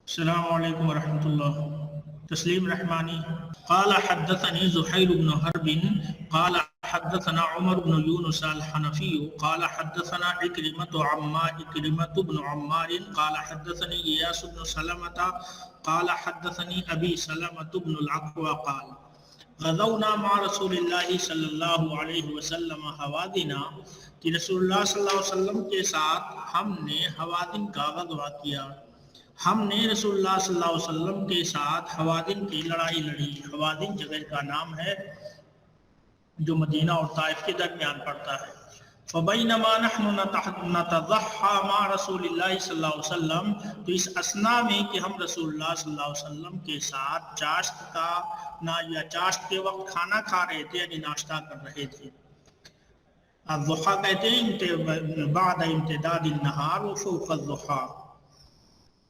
السلام علیکم ورحمۃ اللہ۔ تسلیم رحمانی قال حدثني زهير بن حرب قال حدثنا عمر بن يونس الحنفي قال حدثنا عكرمة بن عمار قال حدثني إياس بن سلمة قال حدثني أبي سلمة بن الأكوع قال غزونا مع رسول اللہ صلی اللہ علیہ وسلم حوادنا، کہ رسول اللہ صلی اللہ علیہ وسلم کے ساتھ ہم نے حوادن کا غزوہ کیا۔ ہم نے رسول اللہ صلی اللہ علیہ وسلم کے ساتھ حوادن کی لڑائی لڑی۔ حوادن جگہ کا نام ہے جو مدینہ اور طائف کے درمیان پڑتا ہے۔ فبینما نحن نتضحى مع رسول اللہ صلی اللہ علیہ وسلم، تو اس اثناء میں کہ ہم رسول اللہ صلی اللہ علیہ وسلم کے ساتھ چاشت کے وقت کھانا کھا رہے تھے، یعنی ناشتہ کر رہے تھے۔ الضحیٰ کہتے ہیں بعد امتداد النہار وفوق الضحیٰ،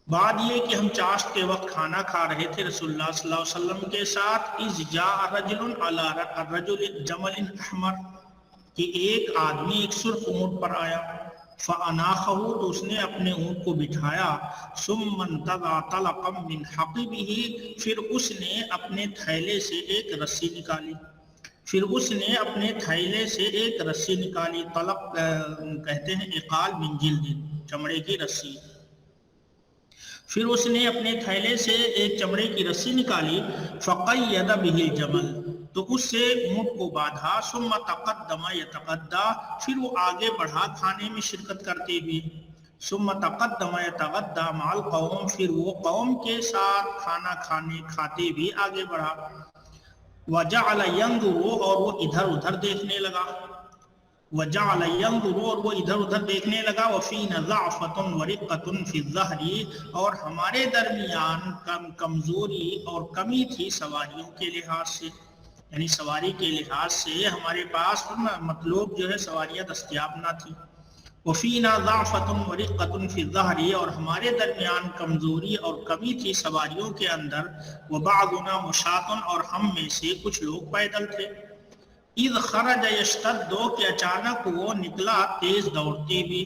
بعد یہ کہ ہم چاشت کے وقت کھانا کھا رہے تھے رسول اللہ صلی اللہ علیہ وسلم کے ساتھ۔ اذ جاء رجل علی الرجل جمل احمر، کہ ایک آدمی ایک سرخ اونٹ پر آیا۔ فاناخہ، تو اس نے اپنے اونٹ کو بٹھایا۔ ثم انتزع طلقا من حقبہ، پھر اس نے اپنے تھیلے سے ایک رسی نکالی۔ طلق کہتے ہیں عقال من جلد، چمڑے کی رسی۔ پھر اس نے اپنے تھیلے سے ایک چمڑے کی رسی نکالی۔ فقید بہ الجمل، تو اس سے اونٹ کو باندھا۔ ثم تقدم یتغدی، پھر وہ آگے بڑھا کھانے میں شرکت کرتے ہوئے۔ ثم تقدم یتغدی مع القوم، پھر وہ قوم کے ساتھ کھانا کھاتے ہوئے آگے بڑھا۔ وجعل ينظر، اور وہ ادھر ادھر دیکھنے لگا۔ وفینا ضعفة ورقة في الظهر، اور ہمارے درمیان کمزوری اور کمی تھی سواریوں کے لحاظ سے، یعنی سواری کے لحاظ سے ہمارے پاس مطلوب جو ہے سواریاں دستیاب نہ تھی۔ وفینا ضعفة ورقة في الظهر، اور ہمارے درمیان کمزوری اور کمی تھی سواریوں کے اندر۔ وبعضنا مشاة، اور ہم میں سے کچھ لوگ پیدل تھے۔ اذ خرج یشتد، کہ اچانک وہ نکلا تیز دوڑتے ہوئے۔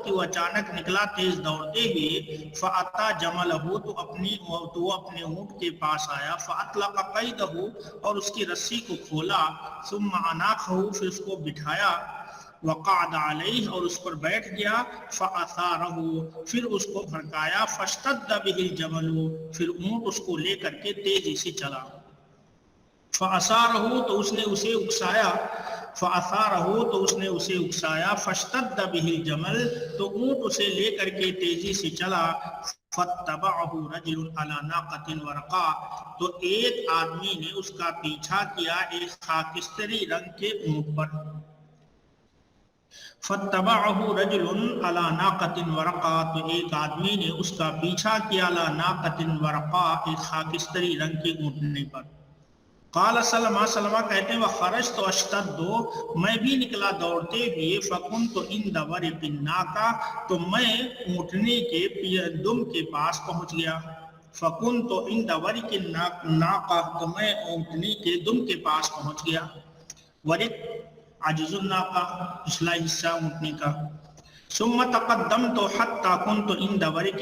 کہ وہ اچانک نکلا تیز دوڑتے ہوئے۔ فاتا جملہ، تو وہ اپنے اونٹ کے پاس آیا۔ فاطلق قیدہ، اور اس کی رسی کو کھولا۔ ثم اناخہ، پھر اس کو بٹھایا۔ وقعد علیہ، اور اس پر بیٹھ گیا۔ فاثارہ، پھر اس کو بھڑکایا۔ فاشتد بہ الجمل، پھر اونٹ اس کو لے کر کے تیزی سے چلا۔ فاثارہ، تو اس نے اسے اکسایا۔ فاشتد بہ الجمل، تو اونٹ اسے لے کر کے تیزی سے چلا۔ فاتبعہ رجل علی ناقۃ ورقاء، تو ایک آدمی نے اس کا پیچھا کیا ایک خاکستری رنگ کے اونٹ پر۔ فاتبعہ رجل علی ناقۃ ورقاء، تو ایک آدمی نے اس کا پیچھا کیا علی ناقۃ ورقاء، ایک خاکستری رنگ کے اونٹنے پر۔ قال سلمہ کہتے ہیں وخرجت اشتد، میں بھی نکلا دوڑتے ہوئے۔ فکنت عند ورق الناقہ، تو میں اونٹنے کے دم کے پاس پہنچ گیا۔ فکنت عند ورق الناقہ، تو میں اونٹنے کے دم کے پاس پہنچ گیا۔ ورق عجز الناقہ، پچھلا حصہ اونٹنے کا۔ ثم تقدمت حتى كنت عند ورق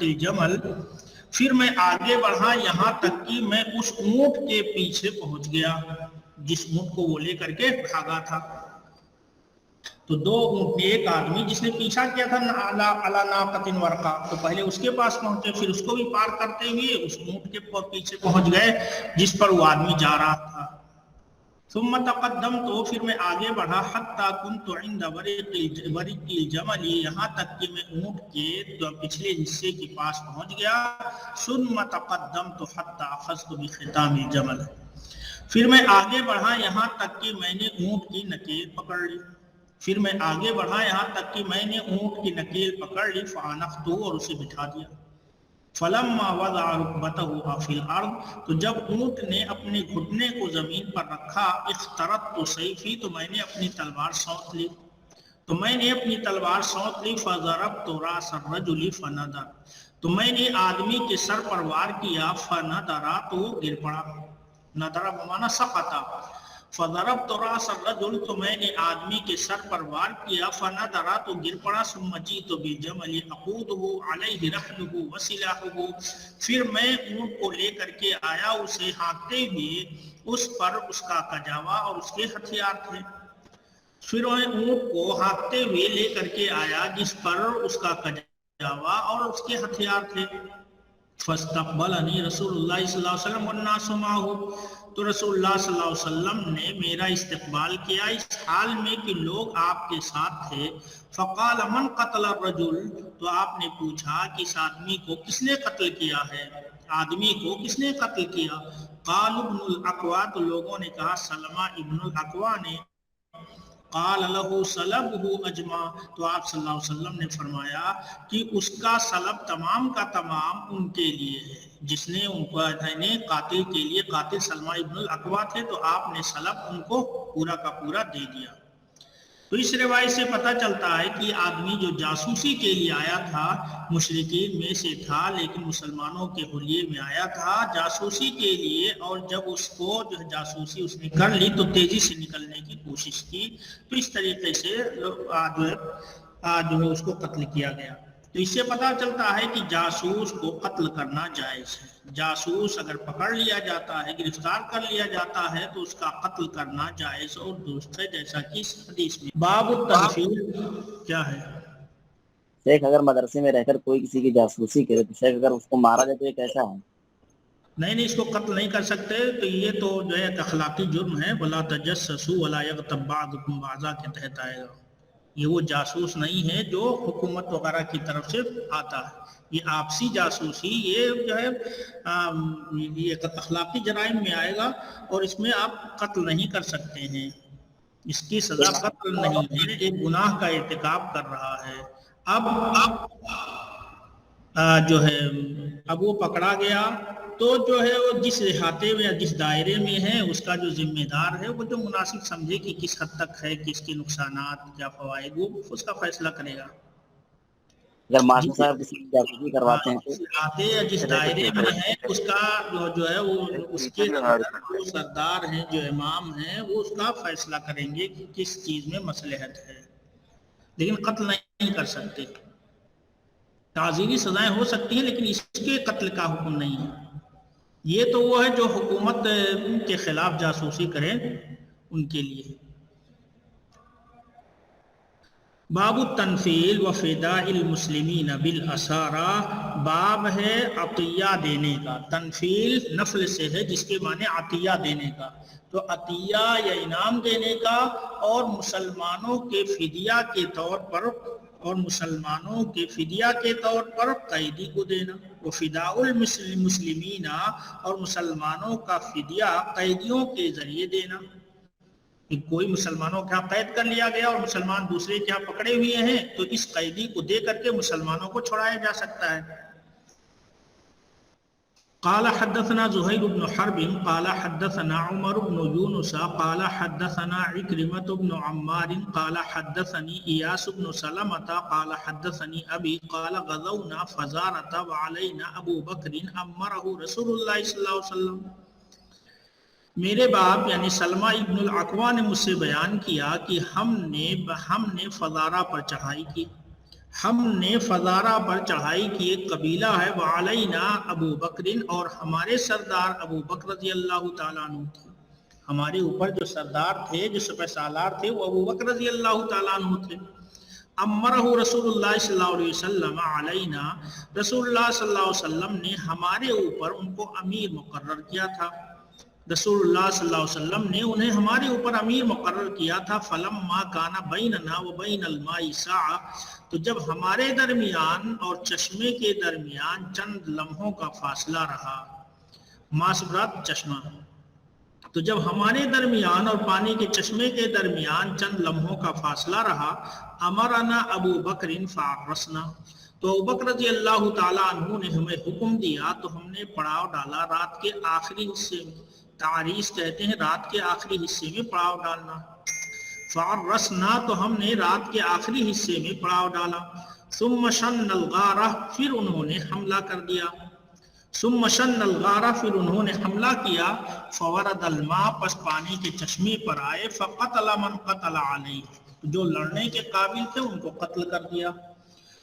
الجمل، پھر میں آگے بڑھا یہاں تک کہ میں اس اونٹ کے پیچھے پہنچ گیا جس اونٹ کو وہ لے کر کے بھاگا تھا۔ تو دو اونٹ، ایک آدمی جس نے پیچھا کیا تھا علی ناقۃ ورقاء، تو پہلے اس کے پاس پہنچے، پھر اس کو بھی پار کرتے ہوئے اس اونٹ کے پیچھے پہنچ گئے جس پر وہ آدمی جا رہا تھا۔ ثم تقدمت، تو پھر میں آگے بڑھا۔ حتی كنت عند ورق الجمل، یہاں تک کہ میں اونٹ کے پچھلے حصے کے پاس پہنچ گیا۔ ثم تقدمت حتی اخذت بختام الجمل، پھر میں آگے بڑھا یہاں تک کہ میں نے اونٹ کی نکیل پکڑ لی۔ فانخت، اور اسے بٹھا دیا۔ فلما وضع ركبته في الارض، تو جب اونٹ نے اپنے گھٹنے کو زمین پر رکھا۔ اخترت سیفی، تو میں نے اپنی تلوار سونت لی۔ فضربت راس الرجل فنظر، تو میں نے آدمی کے سر پر وار کیا۔ فنظر، تو وہ گر پڑا۔ نظر بمعنی سقط۔ فضربت راس الرجل تو میں نے آدمی کے سر پر وار کیا، فنظر تو گر پڑا، ثم جئت بجمل اقوده علیہ رحلہ وسلاحہ، پھر میں اونٹ کو لے کر کے آیا اسے ہانکتے ہوئے، اس پر اس کا کجاوا اور اس کے ہتھیار تھے۔ پھر میں اونٹ کو ہانکتے ہوئے لے کر کے آیا جس پر اس کا کجاوا اور اس کے ہتھیار تھے۔ فاستقبلنی رسول اللہ صلی اللہ علیہ وسلم والناس معه، تو رسول اللہ صلی اللہ علیہ وسلم نے میرا استقبال کیا اس حال میں کہ لوگ آپ کے ساتھ تھے۔ فقال من قتل الرجل، تو آپ نے پوچھا کہ اس آدمی کو کس نے قتل کیا ہے، آدمی کو کس نے قتل کیا؟ قال ابن الاقوا، تو لوگوں نے کہا سلمہ ابن الاقوا نے۔ قال له سلبه اجمع، تو آپ صلی اللہ علیہ وسلم نے فرمایا کہ اس کا سلب تمام کا تمام ان کے لیے ہے، جس نے ان کو قاتل کے لیے، قاتل سلمہ ابن الاقوا تھے، تو آپ نے سلب ان کو پورا کا پورا دے دیا۔ تو اس روایت سے پتہ چلتا ہے کہ آدمی جو جاسوسی کے لیے آیا تھا مشرکین میں سے تھا، لیکن مسلمانوں کے حلیے میں آیا تھا جاسوسی کے لیے، اور جب اس کو جو جاسوسی اس نے کر لی تو تیزی سے نکلنے کی کوشش کی، تو اس طریقے سے جو ہے اس کو قتل کیا گیا۔ تو اس سے پتہ چلتا ہے کہ جاسوس کو قتل کرنا جائز ہے۔ جاسوس اگر پکڑ لیا جاتا ہے، گرفتار کر لیا جاتا ہے، تو اس کا قتل کرنا جائز اور درست ہے، جیسا کہ اس حدیث میں۔ باب التنفیل کیا ہے؟ شیخ اگر مدرسے میں رہ کر کوئی کسی کی جاسوسی کرے تو شیخ اگر اس کو مارا جائے تو یہ کیسا ہے؟ نہیں اس کو قتل نہیں کر سکتے، تو یہ تو جو ہے اخلاقی جرم ہے۔ ولا تجسسوا ولا یغتب بعضکم بعضا کے تحت آئے گا۔ یہ وہ جاسوس نہیں ہے جو حکومت وغیرہ کی طرف سے آتا ہے، یہ آپسی جاسوسی، یہ جو ہے یہ اخلاقی جرائم میں آئے گا، اور اس میں آپ قتل نہیں کر سکتے ہیں، اس کی سزا قتل نہیں ہے، ایک گناہ کا ارتکاب کر رہا ہے۔ اب جو ہے اب وہ پکڑا گیا تو جو ہے وہ جس احاطے میں یا جس دائرے میں ہے اس کا جو ذمہ دار ہے وہ جو مناسب سمجھے کہ کس حد تک ہے، کس کے نقصانات کیا فوائد، وہ اس کا فیصلہ کرے گا۔ اگر ماسٹر صاحب کسی کی جاسوسی کرواتے ہیں جس احاطے یا جس دائرے میں ہے اس کا جو ہے وہ اس کے جو سردار ہیں، جو امام ہیں، وہ اس کا فیصلہ کریں گے کہ کس چیز میں مصلحت ہے، لیکن قتل نہیں کر سکتے۔ تعزیری سزائیں ہو سکتی ہیں لیکن اس کے قتل کا حکم نہیں ہے۔ یہ تو وہ ہے جو حکومت کے خلاف جاسوسی کریں ان کے لیے۔ باب التنفیل و فداء المسلمین بالاسارى، باب ہے عطیہ دینے کا۔ تنفیل نفل سے ہے جس کے معنی عطیہ دینے کا، تو عطیہ یا انعام دینے کا، اور مسلمانوں کے فدیہ کے طور پر، اور مسلمانوں کے فدیہ کے طور پر قیدی کو دینا۔ وہ فداء المسلمین، اور مسلمانوں کا فدیہ قیدیوں کے ذریعے دینا، کہ کوئی مسلمانوں کے ہاں قید کر لیا گیا اور مسلمان دوسرے کے ہاں پکڑے ہوئے ہیں، تو اس قیدی کو دے کر کے مسلمانوں کو چھڑایا جا سکتا ہے۔ قال حدثنا زهير بن حرب قال حدثنا عمر بن يونس قال حدثنا عكرمة بن عمار قال حدثني إياس بن سلمة قال حدثني أبي قال غزونا فزارة وعلينا أبو بكر أمره رسول الله صلى الله عليه وسلم۔ میرے باپ یعنی سلمہ ابن الاقوا نے مجھ سے بیان کیا کہ ہم نے فزارہ پر چڑھائی کی، ہم نے فزارہ پر چڑھائی کی، ایک قبیلہ ہے، وعلینا ابو بکر، اور ہمارے سردار ابو بکر رضی اللہ تعالیٰ عنہ تھے، ہمارے اوپر جو سردار تھے، جو سپہ سالار تھے، وہ ابو بکر رضی اللہ تعالیٰ عنہ تھے۔ امرہ رسول اللہ صلی اللہ علیہ وسلم علینا، رسول اللہ صلی اللہ علیہ وسلم نے ہمارے اوپر ان کو امیر مقرر کیا تھا، رسول اللہ صلی اللہ علیہ وسلم نے انہیں ہمارے اوپر امیر مقرر کیا تھا۔ فلما کان بیننا وبین الماء ساعہ، تو جب ہمارے درمیان اور چشمے کے درمیان چند لمحوں کا فاصلہ رہا، ماسبرات چشمہ، تو جب ہمارے درمیان اور پانی کے چشمے کے درمیان چند لمحوں کا فاصلہ رہا، امرنا ابو بکر فعرسنا، تو ابو بکر رضی اللہ تعالیٰ عنہ نے ہمیں حکم دیا تو ہم نے پڑاؤ ڈالا رات کے آخری حصے میں۔ تعریس کہتے ہیں رات کے آخری حصے میں پڑاؤ ڈالنا۔ فعرسنا، تو ہم نے رات کے آخری حصے میں پڑاؤ ڈالا۔ ثم شن الغارہ، پھر انہوں نے حملہ کر دیا۔ ثم شن الغارہ، پھر انہوں نے حملہ کیا، فورد الماء، پس پانی کے چشمے پر آئے، فقتل من قتل علیہ، جو لڑنے کے قابل تھے ان کو قتل کر دیا،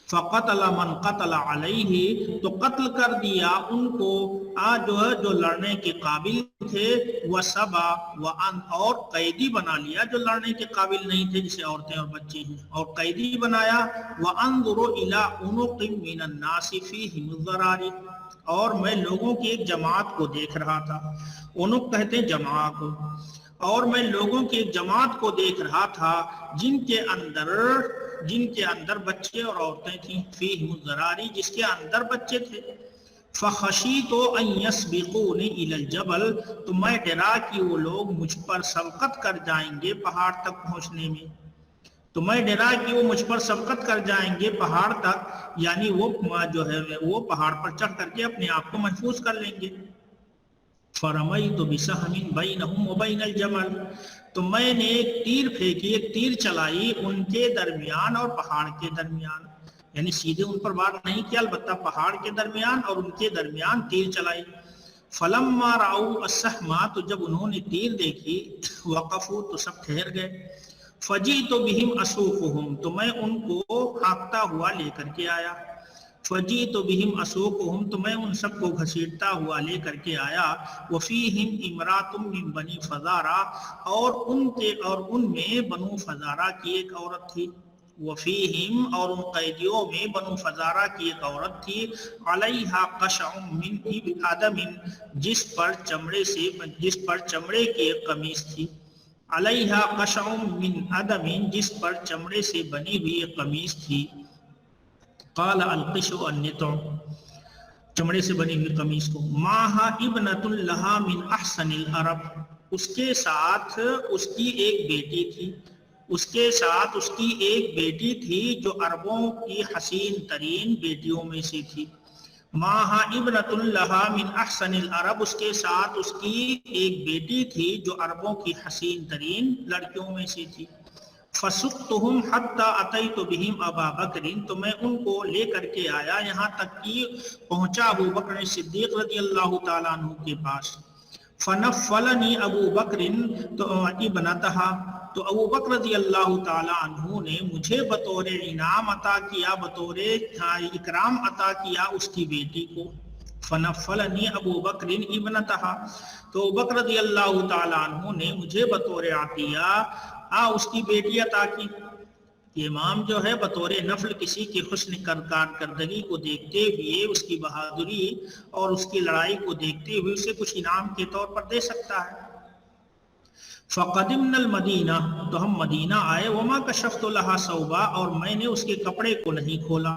فقتل من قتل علیہ، تو قتل کر دیا ان کو جو ہے جو لڑنے کے قابل تھے، وسبا، اور قیدی بنا لیا جو لڑنے کے قابل نہیں تھے جسے عورتیں اور بچے ہیں، اور قیدی بنایا، وانظر الی عنق من الناس فیہم الضرار، اور میں لوگوں کی ایک جماعت کو دیکھ رہا تھا، عنق کہتے ہیں جماعت کو، اور میں لوگوں کی ایک جماعت کو دیکھ رہا تھا جن کے اندر بچے اور عورتیں تھیں، فیہم الضراری، جس کے اندر بچے تھے، فخشیت ان یسبقونی الی الجبل، تو میں ڈرا کہ وہ لوگ مجھ پر سبقت کر جائیں گے پہاڑ تک پہنچنے میں، تو میں ڈرا کہ وہ مجھ پر سبقت کر جائیں گے پہاڑ تک، یعنی وہ جو ہے وہ پہاڑ پر چڑھ کر کے اپنے آپ کو محفوظ کر لیں گے، فرمیت بسہم بینہم وبین الجمل، تو میں نے ایک تیر پھینکی، ایک تیر چلائی ان کے درمیان اور پہاڑ کے درمیان، یعنی سیدھے ان پر وار نہیں کیا، البتہ پہاڑ کے درمیان اور ان کے درمیان تیر چلائی، فلما رأوا السہم، تو جب انہوں نے تیر دیکھی، وقفوا، تو سب ٹھہر گئے، فجئت بہم اسوقہم، تو میں ان کو ہانکتا ہوا لے کر کے آیا، فجئت بہم اسوقہم، تو میں ان سب کو گھسیٹتا ہوا لے کر کے آیا، وفیہم امرأۃ من بنی فزارہ، اور ان میں بنو فزارہ کی ایک عورت تھی، وفیہم، اور ان قیدیوں میں بنو فزارہ کی ایک عورت تھی، علیہا قشع من ادم، جس پر چمڑے کی ایک قمیص تھی، علیہا قشع من ادم، جس پر چمڑے سے بنی ہوئی ایک قمیص تھی، قال القشع النطع، چمڑے سے بنی ہوئی قمیص کو، معہا ابنۃ لہا من احسن العرب، اس کے ساتھ اس کی ایک بیٹی تھی، جو عربوں کی حسین ترین بیٹیوں میں سے تھی، معہا ابنۃ لہا من احسن العرب، اس کے ساتھ اس کی ایک بیٹی تھی جو عربوں کی حسین ترین لڑکیوں میں سے تھی، فسقتہم حتی اتیت بہم ابا بکر، تو میں ان کو لے کر کے آیا یہاں تک کہ پہنچا ابو بکر صدیق رضی اللہ تعالیٰ عنہ کے پاس، فنفلنی ابو بکر ابنتہا، تو ابو بکر رضی اللہ تعالیٰ عنہ نے مجھے بطور انعام عطا کیا، بطور اکرام عطا کیا اس کی بیٹی کو، فنفلنی ابو بکر ابنتہا، تو ابو بکر رضی اللہ تعالیٰ عنہ نے مجھے بطور عطیہ اس کی بیٹی عطا کی، کہ امام جو ہے بطور نفل کسی کی حسن کارکردگی کو دیکھتے ہوئے، اس کی بہادری اور اس کی لڑائی کو دیکھتے ہوئے اسے کچھ انعام کے طور پر دے سکتا ہے، فقدمنا المدینہ، تو ہم مدینہ آئے، وما کشفت لہا ثوبا، اور میں نے اس کے کپڑے کو نہیں کھولا،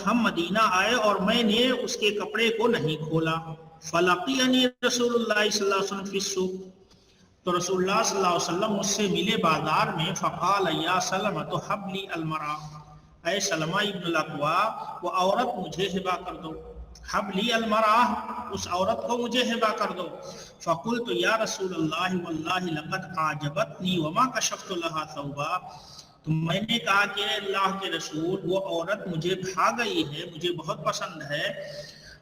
ہم مدینہ آئے اور میں نے اس کے کپڑے کو نہیں کھولا، فلقینی رسول اللہ صلی اللہ علیہ وسلم فی السوق، تو رسول اللہ صلی اللہ علیہ وسلم مجھ سے ملے بازار میں، فقال یا سلمۃ حب لی المرأۃ، اے سلمہ ابن الاکوع، وہ عورت مجھے ہبہ کر دو، حب لی المرأۃ، اس عورت کو مجھے ہبہ کر دو، فقلت یا رسول اللہ واللہ لقد اعجبتنی وما کشفت لها ثوبا، تو میں نے کہا کہ اللہ کے رسول وہ عورت مجھے بھا گئی ہے، مجھے بہت پسند ہے،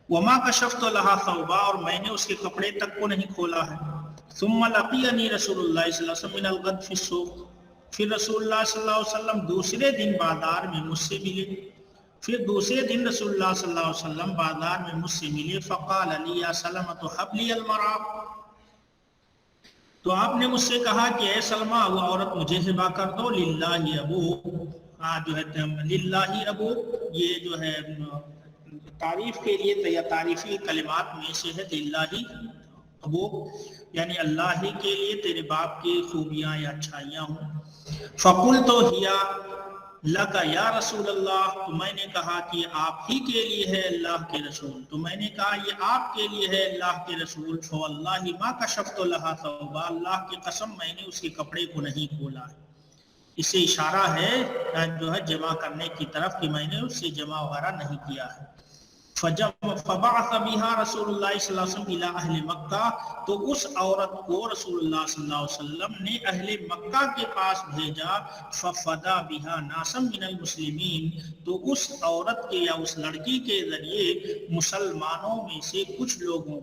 وما کشفت لها ثوبا، اور میں نے اس کے کپڑے تک کو نہیں کھولا ہے، ثم لقینی رسول اللہ صلی اللہ علیہ وسلم من الغد فی السوق، پھر رسول اللہ صلی اللہ علیہ وسلم دوسرے دن بازار میں مجھ سے ملے، پھر دوسرے دن رسول اللہ صلی اللہ علیہ وسلم بازار میں مجھ سے ملے، فقال لی یا سلمۃ حب لی المرأۃ، تو آپ نے مجھ سے کہا کہ اے سلمہ وہ عورت مجھے ہبہ کر دو، للہ ابو، جو ہے للہ ابو، یہ جو ہے تعریف کے لیے یا تعریفی کلمات میں سے ہے، للہ ابو، یعنی اللہ ہی کے لیے تیرے باپ کی خوبیاں یا اچھائیاں ہوں، فقلت ہی لک یا رسول اللہ، تو میں نے کہا کہ یہ آپ ہی کے لیے ہے اللہ کے رسول، تو میں نے کہا یہ آپ کے لیے ہے اللہ کے رسول، فواللہ ما کشفت لها ثوبا، اللہ کی قسم میں نے اس کے کپڑے کو نہیں کھولا، اس سے اشارہ ہے جو ہے جمع کرنے کی طرف کہ میں نے اس سے جمع وغیرہ نہیں کیا ہے، فبعث بها رسول اللہ صلی اللہ علیہ وسلم الى اہل مکہ، تو اس عورت کو رسول اللہ صلی اللہ علیہ وسلم نے اہل مکہ کے پاس بھیجا. ففدا بها ناسا من المسلمین، تو اس عورت کے یا اس لڑکی کے ذریعے مسلمانوں میں سے کچھ لوگوں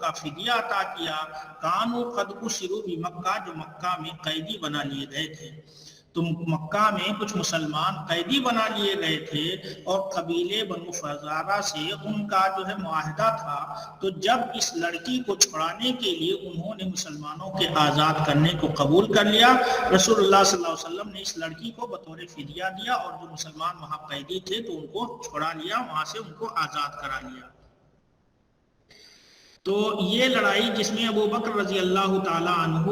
کا فدیہ عطا کیا. کانوا قد اسروا بمکہ، جو مکہ میں قیدی بنا لیے گئے تھے. تو مکہ میں کچھ مسلمان قیدی بنا لیے گئے تھے اور قبیلے بنو فزارہ سے ان کا جو ہے معاہدہ تھا. تو جب اس لڑکی کو چھڑانے کے لیے انہوں نے مسلمانوں کے آزاد کرنے کو قبول کر لیا، رسول اللہ صلی اللہ علیہ وسلم نے اس لڑکی کو بطور فدیہ دیا اور جو مسلمان وہاں قیدی تھے تو ان کو چھڑا لیا، وہاں سے ان کو آزاد کرا لیا. تو یہ لڑائی جس میں ابو بکر رضی اللہ تعالی عنہ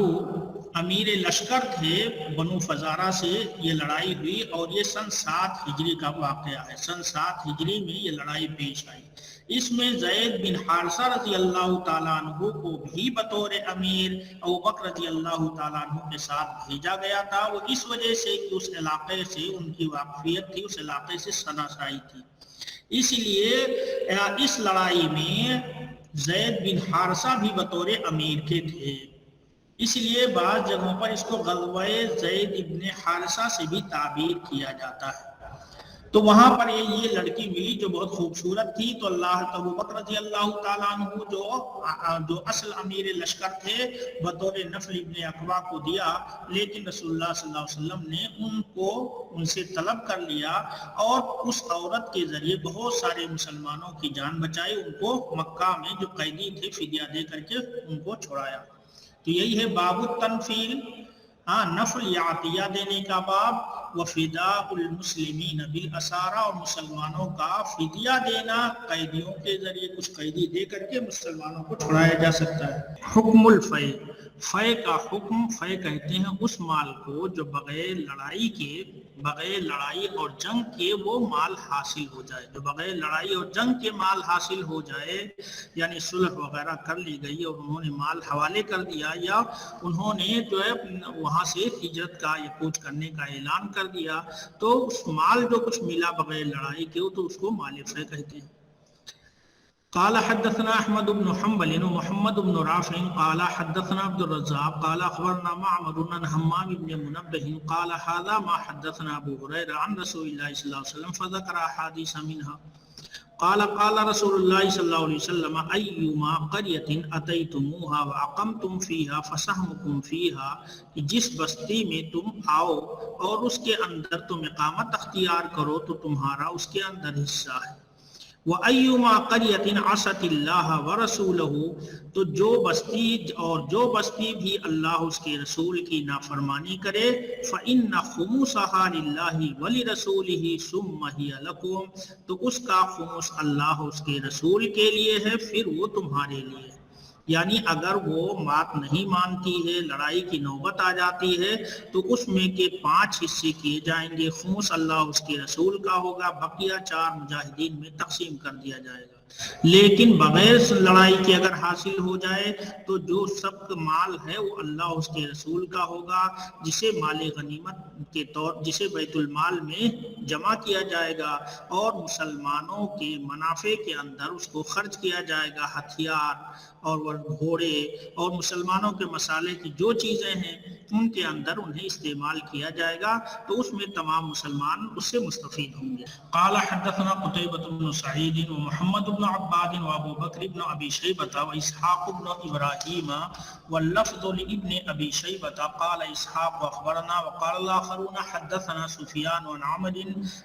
امیر لشکر تھے بنو فزارہ سے، یہ لڑائی ہوئی اور یہ سن 7 ہجری کا واقعہ ہے. سن 7 ہجری میں یہ لڑائی پیش آئی. اس میں زید بن حارثہ رضی اللہ تعالیٰ عنہ کو بھی بطور امیر ابو بکر رضی اللہ تعالیٰ عنہ کے ساتھ بھیجا گیا تھا. وہ اس وجہ سے کہ اس علاقے سے ان کی واقفیت تھی، اس علاقے سے شناسائی تھی. اس لیے اس لڑائی میں زید بن حارثہ بھی بطور امیر کے تھے. اس لیے بعض جگہوں پر اس کو غزوہ زید ابن حارثہ سے بھی تعبیر کیا جاتا ہے. تو وہاں پر یہ لڑکی ملی جو بہت خوبصورت تھی. تو ابو بکر رضی اللہ تعالیٰ عنہ جو اصل امیر لشکر تھے بطور نفل ابن عقبہ کو دیا، لیکن رسول اللہ صلی اللہ علیہ وسلم نے ان سے طلب کر لیا اور اس عورت کے ذریعے بہت سارے مسلمانوں کی جان بچائی. ان کو مکہ میں جو قیدی تھے فدیہ دے کر کے ان کو چھڑایا. تو یہی ہے باب التنفیل، نفل یا عطیہ دینے کا باب. وفداء المسلمین بالاسارى، اور مسلمانوں کا فدیہ دینا قیدیوں کے ذریعے، کچھ قیدی دے کر کے مسلمانوں کو چھڑایا جا سکتا ہے. حکم الفے، فے کا حکم، فے کہتے ہیں اس مال کو جو بغیر لڑائی اور جنگ کے وہ مال حاصل ہو جائے. جو بغیر لڑائی اور جنگ کے مال حاصل ہو جائے، یعنی صلح وغیرہ کر لی گئی اور انہوں نے مال حوالے کر دیا، یا انہوں نے جو ہے وہاں سے ہجرت کا یا کوچ کرنے کا اعلان کر دیا، تو اس مال جو کچھ ملا بغیر لڑائی کے تو اس کو مال فے کہتے ہیں. قال حدثنا احمد بن حنبل ومحمد بن رافع قال حدثنا عبد الرزاق قال اخبرنا معمر عن حمام بن منبه قال هذا ما حدثنا ابو هريره عن رسول الله صلى الله عليه وسلم فذكر احاديث منها. قال رسول الله صلى الله عليه وسلم ايما قرية اتيتموها واقمتم فيها فسهمكم فيها، جس بستی میں تم آؤ اور اس کے اندر تم اقامت اختیار کرو تو تمہارا اس کے اندر حصہ ہے. وَأَيُّمَا قَرْيَةٍ عَصَتِ اللَّهَ وَرَسُولَهُ، تو جو بستی بھی اللہ اس کے رسول کی نافرمانی کرے، فَإِنَّ خُمُسَهَا لِلَّهِ وَلِرَسُولِهِ ثُمَّ هِيَ لَكُمْ، تو اس کا خمس اللہ اس کے رسول کے لیے ہے، پھر وہ تمہارے لیے. یعنی اگر وہ بات نہیں مانتی ہے، لڑائی کی نوبت آ جاتی ہے، تو اس میں کے 5 حصے کیے جائیں گے. خمس اللہ اس کے رسول کا ہوگا، بقیہ 4 مجاہدین میں تقسیم کر دیا جائے گا. لیکن بغیر لڑائی کے اگر حاصل ہو جائے تو جو سب مال ہے وہ اللہ اس کے رسول کا ہوگا، جسے مال غنیمت کے طور جسے بیت المال میں جمع کیا جائے گا اور مسلمانوں کے منافع کے اندر اس کو خرچ کیا جائے گا. ہتھیار اور گھوڑے اور مسلمانوں کے مسالے کی جو چیزیں ہیں ان کے اندر انہیں استعمال کیا جائے گا، تو اس میں تمام مسلمان اس سے مستفید ہوں گے. قال حدثنا قتيبة بن سعيد ومحمد بن عباد وابو بكر بن ابي شيبة واسحاق بن ابراهيم واللفظ لابن ابي شيبة قال اسحاق اخبرنا وقال الاخرون حدثنا سفيان عن عمرو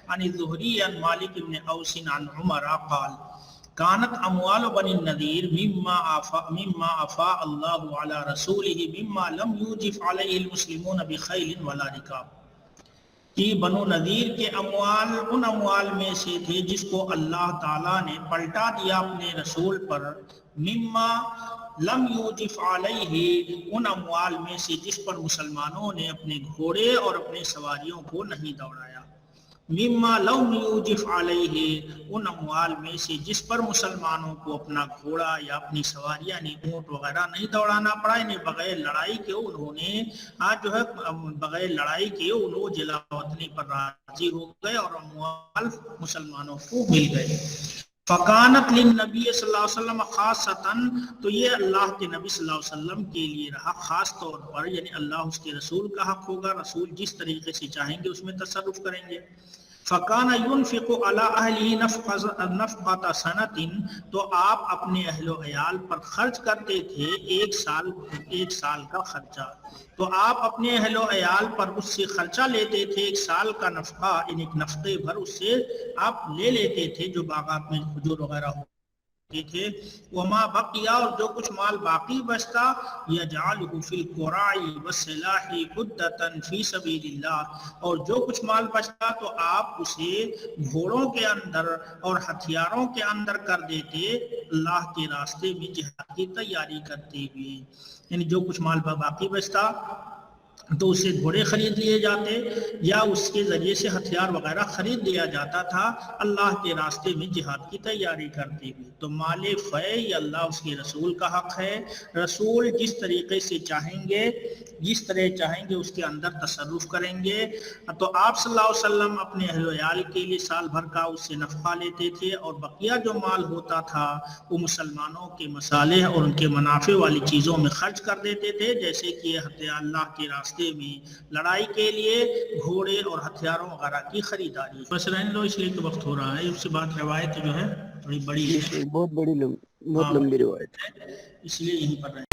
عن الزهري عن مالك بن اوس عن عمر قال كانت اموال بني النذير مما افاء الله على رسوله مما لم يوجف عليه المسلمون بخيل ولا ركاب، کہ بنو نذیر کے اموال ان اموال میں سے تھے جس کو اللہ تعالیٰ نے پلٹا دیا اپنے رسول پر، مما لم یوجف علیہ، ان اموال میں سے جس پر مسلمانوں نے اپنے گھوڑے اور اپنے سواریوں کو نہیں دوڑایا. مما لم یوجف علیہ، ان اموال میں سے جس پر مسلمانوں کو اپنا گھوڑا یا اپنی سواریاں یعنی اونٹ وغیرہ نہیں دوڑانا پڑا، یعنی بغیر لڑائی کے انہوں نے جو ہے بغیر لڑائی کے انہوں جلا وطنی پر راضی ہو گئے اور اموال مسلمانوں کو مل گئے. فکانت للنبی صلی اللہ علیہ وسلم خاصتاً، تو یہ اللہ کے نبی صلی اللہ علیہ وسلم کے لیے رہا خاص طور پر، یعنی اللہ اس کے رسول کا حق ہوگا، رسول جس طریقے سے چاہیں گے اس میں تصرف کریں گے۔ فَكَانَ يُنْفِقُ عَلَىٰ أَهْلِهِ نَفْقَةَ سَنَةٍ، تو آپ اپنے اہل و عیال پر خرچ کرتے تھے ایک سال کا خرچہ، تو آپ اپنے اہل و عیال پر اس سے خرچہ لیتے تھے، ایک سال کا نفقہ، یعنی ایک نفقے بھر اس سے آپ لے لیتے تھے جو باغات میں کھجور وغیرہ ہوتے تھے۔ وما بقیا، اور جو کچھ مال باقی بچتا، یجعلہ فی القراء والسلاح عدۃ فی سبیل اللہ، اور جو کچھ مال بچتا تو آپ اسے گھوڑوں کے اندر اور ہتھیاروں کے اندر کر دیتے، اللہ کے راستے میں جہاد کی تیاری کرتے ہوئے، یعنی جو کچھ مال باقی بچتا تو اس سے گھوڑے خرید لیے جاتے یا اس کے ذریعے سے ہتھیار وغیرہ خرید لیا جاتا تھا اللہ کے راستے میں جہاد کی تیاری کرتے ہوئے۔ تو مال فے یہ اللہ اس کے رسول کا حق ہے، رسول جس طریقے سے چاہیں گے، جس طرح چاہیں گے اس کے اندر تصرف کریں گے۔ تو آپ صلی اللہ علیہ وسلم اپنے اہل و عیال کے لیے سال بھر کا اس سے نفقہ لیتے تھے، اور بقیہ جو مال ہوتا تھا وہ مسلمانوں کے مصالح اور ان کے منافع والی چیزوں میں خرچ کر دیتے تھے، جیسے کہ اللہ کے راستے میں لڑائی کے لیے گھوڑے اور ہتھیاروں وغیرہ کی خریداری۔ بس رہنے دو اس لیے کہ وقت ہو رہا ہے، اس سے بات روایت جو ہے تھوڑی بڑی ہے، بہت بڑی بہت لمبی روایت ہے، اس لیے یہیں پر رہے۔